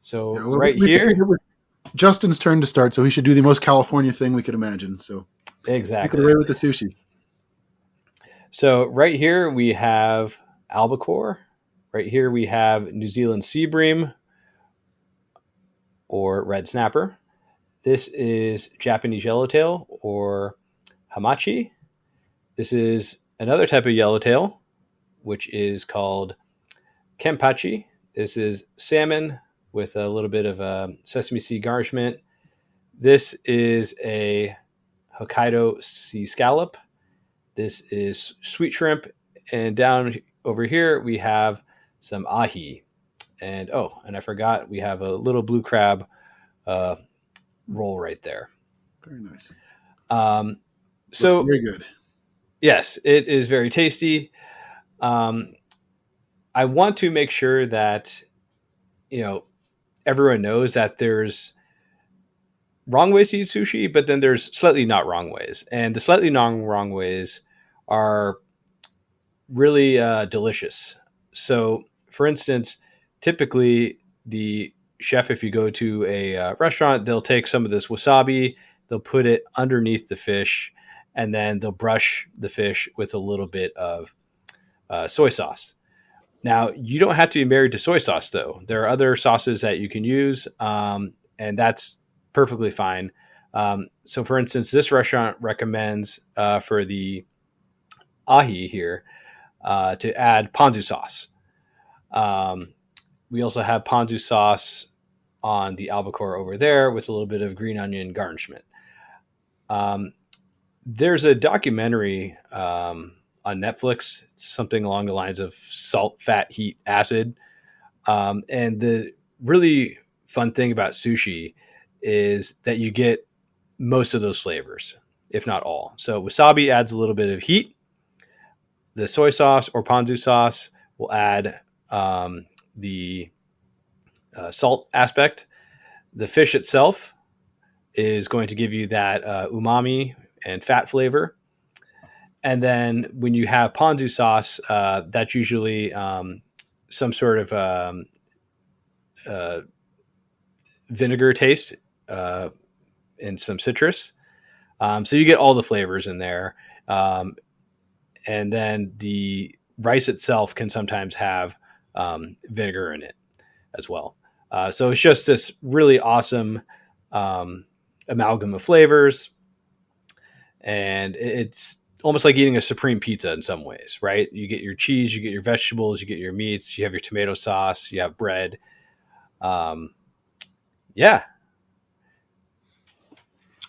So here, Justin's turn to start, so he should do the most California thing we could imagine. So exactly, away with the sushi. So right here we have albacore. Right here we have New Zealand sea bream or red snapper. This is Japanese yellowtail or hamachi. This is another type of yellowtail, which is called kenpachi. This is salmon with a little bit of sesame seed garnishment. This is a Hokkaido sea scallop. This is sweet shrimp. And down over here, we have some ahi. And and I forgot we have a little blue crab uh, roll right there. Very nice. Um, Looks so very good. yes, it is very tasty. Um, I want to make sure that you know everyone knows that there's wrong ways to eat sushi, but then there's slightly not wrong ways, and the slightly not wrong ways are really delicious. So, for instance, typically the chef, if you go to a restaurant, they'll take some of this wasabi, they'll put it underneath the fish, and then they'll brush the fish with a little bit of soy sauce. Now, you don't have to be married to soy sauce, though. There are other sauces that you can use, and that's perfectly fine. So, for instance, this restaurant recommends for the ahi here to add ponzu sauce. Um, we also have ponzu sauce on the albacore over there with a little bit of green onion garnishment. Um, there's a documentary on Netflix, something along the lines of salt, fat, heat, acid. And the really fun thing about sushi is that you get most of those flavors, if not all. So wasabi adds a little bit of heat. The soy sauce or ponzu sauce will add the salt aspect. The fish itself is going to give you that umami and fat flavor. And then when you have ponzu sauce, that's usually some sort of vinegar taste and some citrus. So you get all the flavors in there. And then the rice itself can sometimes have vinegar in it as well. So it's just this really awesome amalgam of flavors. And it's almost like eating a supreme pizza in some ways, right? You get your cheese, you get your vegetables, you get your meats, you have your tomato sauce, you have bread. Yeah.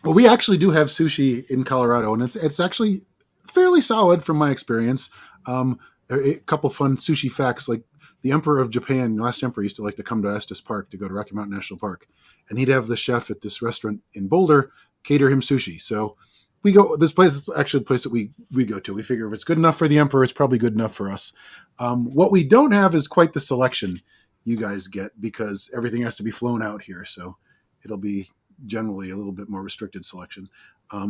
Well, we actually do have sushi in Colorado, and it's actually fairly solid from my experience. A couple fun sushi facts, like the Emperor of Japan, the last emperor, used to like to come to Estes Park to go to Rocky Mountain National Park, and he'd have the chef at this restaurant in Boulder cater him sushi. So we go. This place is actually the place that we go to. We figure if it's good enough for the emperor, it's probably good enough for us. What we don't have is quite the selection you guys get because everything has to be flown out here. So it'll be generally a little bit more restricted selection.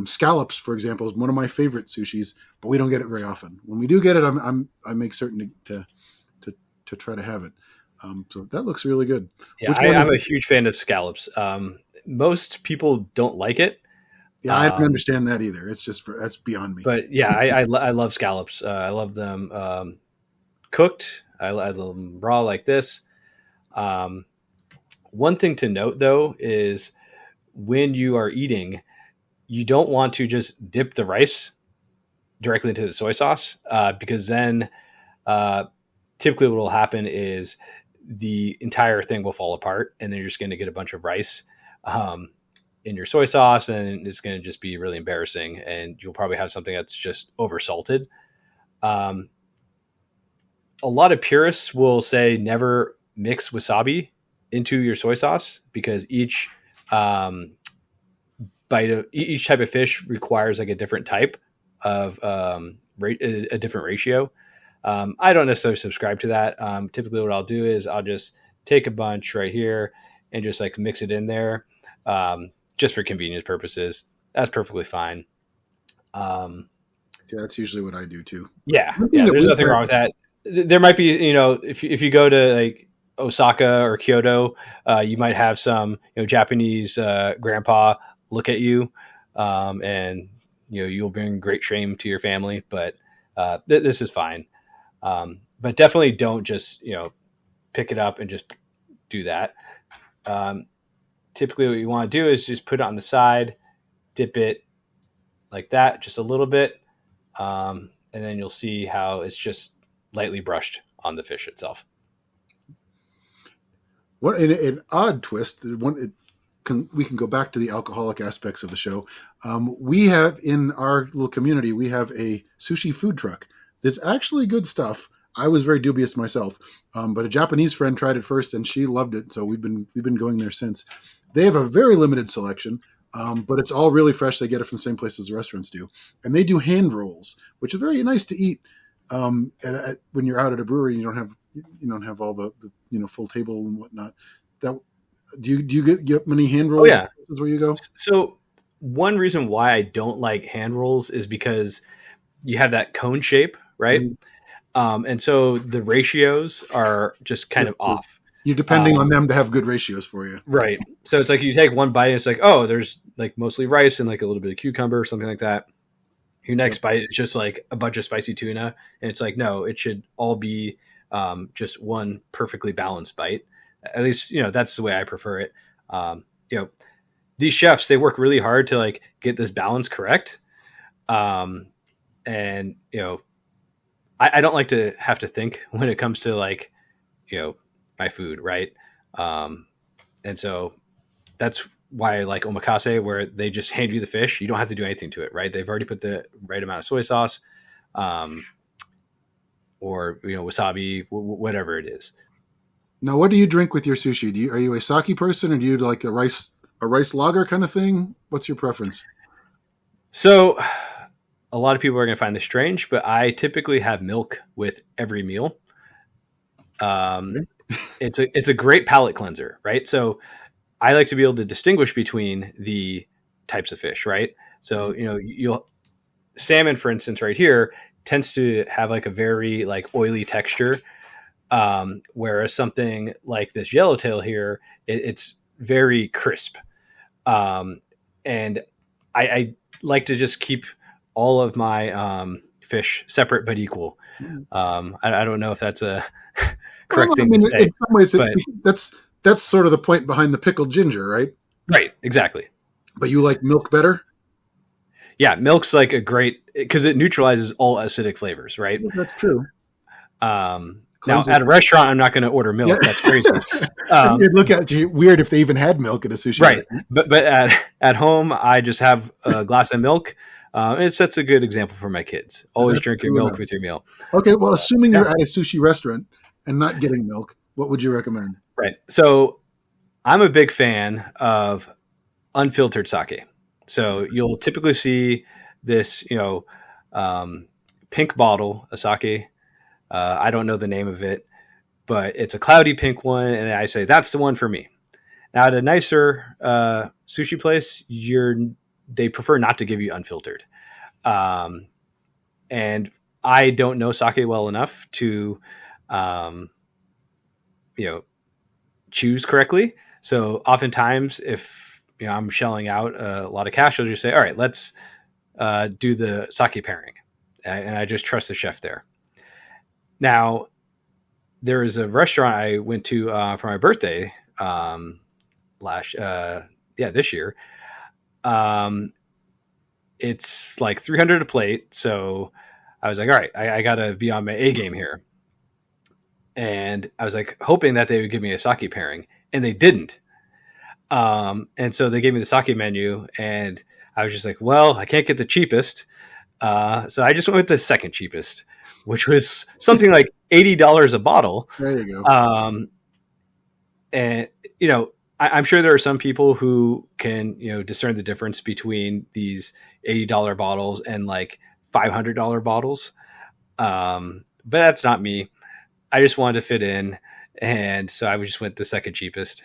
Scallops, for example, is one of my favorite sushis, but we don't get it very often. When we do get it, I make certain to try to have it. So that looks really good. Yeah, I'm a huge fan of scallops. Most people don't like it. Yeah, I don't understand that either. It's just that's beyond me. But yeah, I love scallops. I love them cooked. I love them raw like this. One thing to note, though, is when you are eating, you don't want to just dip the rice directly into the soy sauce because then typically what will happen is the entire thing will fall apart and then you're just going to get a bunch of rice in your soy sauce and it's going to just be really embarrassing and you'll probably have something that's just over salted. A lot of purists will say never mix wasabi into your soy sauce because each bite of each type of fish requires like a different type of a different ratio. I don't necessarily subscribe to that. Typically what I'll do is I'll just take a bunch right here and just like mix it in there just for convenience purposes. That's perfectly fine. Yeah, that's usually what I do too. Yeah. There's nothing wrong with that. There might be, if you go to like Osaka or Kyoto, you might have some, Japanese grandpa look at you, and you'll bring great shame to your family. But this is fine. But definitely don't just pick it up and just do that. Typically, what you want to do is just put it on the side, dip it like that, just a little bit, and then you'll see how it's just lightly brushed on the fish itself. What an odd twist! We can go back to the alcoholic aspects of the show. We have in our little community, we have a sushi food truck that's actually good stuff. I was very dubious myself, but a Japanese friend tried it first and she loved it. So we've been going there since. They have a very limited selection, but it's all really fresh. They get it from the same place as the restaurants do, and they do hand rolls, which is very nice to eat. When you're out at a brewery, you don't have all the full table and whatnot. That do you get many hand rolls? Oh yeah, where you go. So one reason why I don't like hand rolls is because you have that cone shape, right? And so the ratios are just kind of off. You're depending on them to have good ratios for you. Right. So it's like you take one bite and it's like, oh, there's like mostly rice and like a little bit of cucumber or something like that. Your next bite is just like a bunch of spicy tuna. And it's like, no, it should all be just one perfectly balanced bite. At least, that's the way I prefer it. These chefs, they work really hard to like get this balance correct. And I don't like to have to think when it comes to like, my food. Right. And so that's why I like omakase, where they just hand you the fish. You don't have to do anything to it. Right. They've already put the right amount of soy sauce, or, wasabi, whatever it is. Now, what do you drink with your sushi? Are you a sake person, or do you like a rice lager kind of thing? What's your preference? So a lot of people are going to find this strange, but I typically have milk with every meal. It's a great palate cleanser, right? So I like to be able to distinguish between the types of fish, right? So, salmon, for instance, right here tends to have like a very like oily texture. Whereas something like this yellowtail here, it's very crisp. And I like to just keep all of my fish separate but equal. I don't know if that's a correct thing to say. In some ways, that's sort of the point behind the pickled ginger, right? Right, exactly. But you like milk better? Yeah, milk's like a great, because it neutralizes all acidic flavors, right? That's true. Now, at a restaurant, I'm not going to order milk. Yeah. That's crazy. It'd look at you weird if they even had milk at a sushi. Right. But at home, I just have a glass of milk. It sets a good example for my kids. Always drink your milk with your meal. Okay, well, assuming you're at a sushi restaurant and not getting milk, what would you recommend? Right. So I'm a big fan of unfiltered sake. So you'll typically see this, pink bottle of sake. I don't know the name of it, but it's a cloudy pink one. And I say, that's the one for me. Now at a nicer sushi place, they prefer not to give you unfiltered. And I don't know sake well enough to, choose correctly. So oftentimes if I'm shelling out a lot of cash, I'll just say, all right, let's do the sake pairing. And I just trust the chef there. Now, there is a restaurant I went to for my birthday this year. It's like $300 a plate. So I was like, all right, I got to be on my A game here. And I was like hoping that they would give me a sake pairing, and they didn't. And so they gave me the sake menu, and I was just like, well, I can't get the cheapest. So I just went with the second cheapest, which was something like $80 a bottle. There you go. And, I'm sure there are some people who can, discern the difference between these $80 bottles and like $500 bottles. But that's not me. I just wanted to fit in. And so I just went the second cheapest.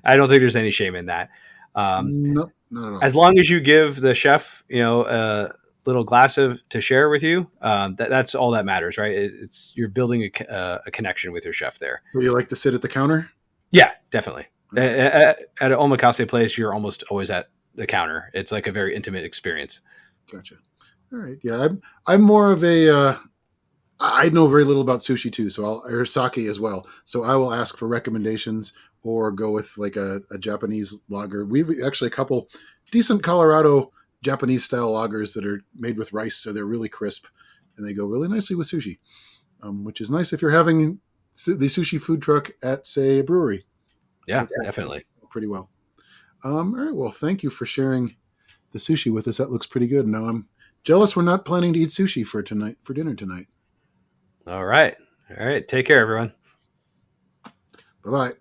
I don't think there's any shame in that. Nope, not at all. As long as you give the chef, a little glass to share with you, that's all that matters, right? You're building a connection with your chef there. So you like to sit at the counter? Yeah, definitely. At an omakase place, you're almost always at the counter. It's like a very intimate experience. Gotcha. All right. Yeah, I'm more of a. I know very little about sushi too, or sake as well. So I will ask for recommendations or go with like a Japanese lager. We've actually a couple decent Colorado Japanese style lagers that are made with rice, so they're really crisp and they go really nicely with sushi, which is nice if you're having the sushi food truck at, say, a brewery. Yeah, definitely. Pretty well. All right. Well, thank you for sharing the sushi with us. That looks pretty good. Now I'm jealous we're not planning to eat sushi for dinner tonight. All right. All right. Take care, everyone. Bye bye.